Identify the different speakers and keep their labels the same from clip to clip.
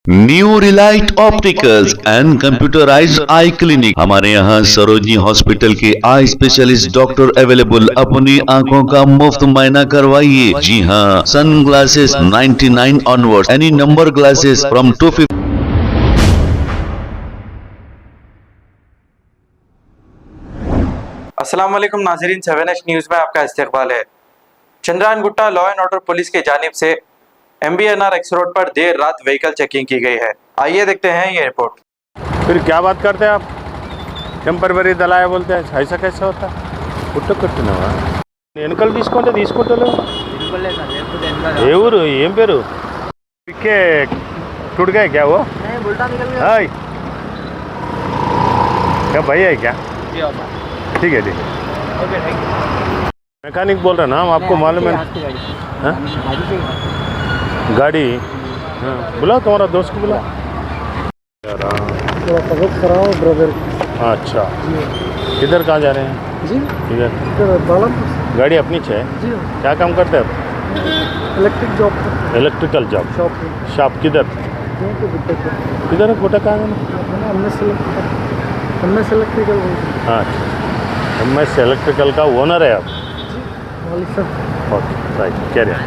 Speaker 1: New Relight opticals and computerised I clinic. हमारे यहाँ Sarojini hospital के आई स्पेशलिस्ट डॉक्टर अवेलेबल। अपनी आंखों का मुफ्त मुआयना करवाइए। जी हाँ, sun glasses 99 onward, any number glasses from 250।
Speaker 2: अस्सलाम वालेकुम नाज़रीन, 7H न्यूज़ में आपका इस्तकबाल है। Chandrayangutta law and order police की जानिब से MBNR एक्स रोड पर देर रात व्हीकल चेकिंग की गई है। आइए देखते हैं ये रिपोर्ट।
Speaker 3: फिर क्या बात करते हैं आप? टेम्पररी दलाया बोलते हैं, ऐसा कैसे होता है? कुट्टना వెనకలు తీసుకుంటలేవు ఏ ఊరు ఏం పేరు पिके टूट गए क्या वो?
Speaker 4: नहीं, बुलटा निकल गया।
Speaker 3: हाय क्या भाई है क्या? ठीक है
Speaker 4: ओके, थैंक यू।
Speaker 3: मैकेनिक बोल रहे हैं ना हम, आपको मालूम है? हाँ? गाड़ी हाँ, बुलाओ तुम्हारा दोस्त को बुलाओ।
Speaker 4: थोड़ा तबीयत खराब है ब्रदर।
Speaker 3: अच्छा, किधर कहाँ जा रहे हैं?
Speaker 4: जी,
Speaker 3: इधर
Speaker 4: बालापुर
Speaker 3: गाड़ी अपनी है?
Speaker 4: जी,
Speaker 3: क्या काम करते हैं आप?
Speaker 4: Electric job
Speaker 3: electrical job.
Speaker 4: Shop
Speaker 3: shop किधर? किधर है? गोटा कहाँ है?
Speaker 4: MS electrical.
Speaker 3: हाँ, MS इलेक्ट्रिकल का ओनर है आप?
Speaker 4: मालिक साहब।
Speaker 3: ओके, राइट, क्या रहे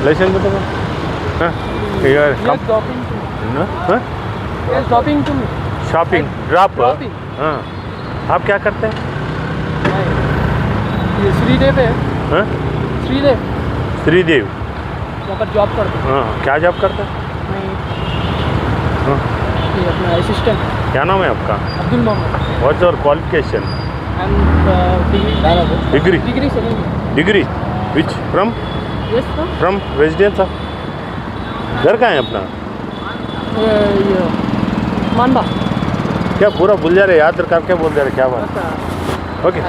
Speaker 3: लाइसेंस बताओ। हाँ, शॉपिंग ड्रॉप। हाँ, आप क्या करते हैं?
Speaker 4: ये श्रीदेव है।
Speaker 3: हाँ, श्रीदेव
Speaker 4: यहाँ पर जॉब करते हैं।
Speaker 3: हाँ, क्या जॉब करते हैं? हाँ,
Speaker 4: ये अपना असिस्टेंट।
Speaker 3: क्या नाम है आपका?
Speaker 4: Abdul Mohammad.
Speaker 3: What's your qualification?
Speaker 4: Degree
Speaker 3: degree
Speaker 4: second.
Speaker 3: Degree which from?
Speaker 4: Yes sir.
Speaker 3: From residence of? घर कहाँ है अपना?
Speaker 4: ये मानबा।
Speaker 3: क्या पूरा भूल जा रहे, याद करके बोल जा रहे, क्या बात? Okay.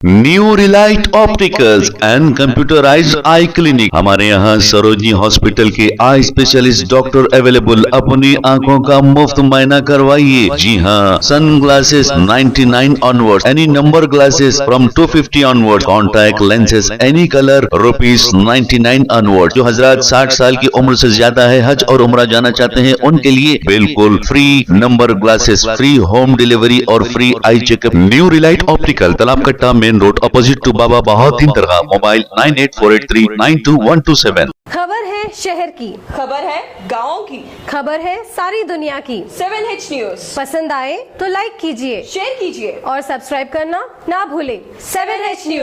Speaker 1: New Relight opticals and computerised I clinic. हमारे यहाँ सरोजनी हॉस्पिटल के आई स्पेशलिस्ट डॉक्टर अवेलेबल। अपनी आंखों का मुफ्त मुआयना करवाइए। जी हाँ, sun glasses 99 onward, any number glasses from 250 onward, contact lenses any colour ₹99 onward. जो हजरात 60 साल की उम्र से ज्यादा है, हज और उम्रा जाना चाहते हैं, उनके लिए बिल्कुल free number glasses, free home delivery और free eye checkup. New relight optical, Talab Katta, main road, opposite to Baba Bahauddin Dargah. Mobile 9848392127।
Speaker 5: खबर है शहर की,
Speaker 6: खबर है गाँव की,
Speaker 5: खबर है सारी दुनिया की।
Speaker 6: 7H न्यूज़
Speaker 5: पसंद आए तो लाइक कीजिए,
Speaker 6: शेयर कीजिए
Speaker 5: और सब्सक्राइब करना ना भूलें।
Speaker 6: 7H news.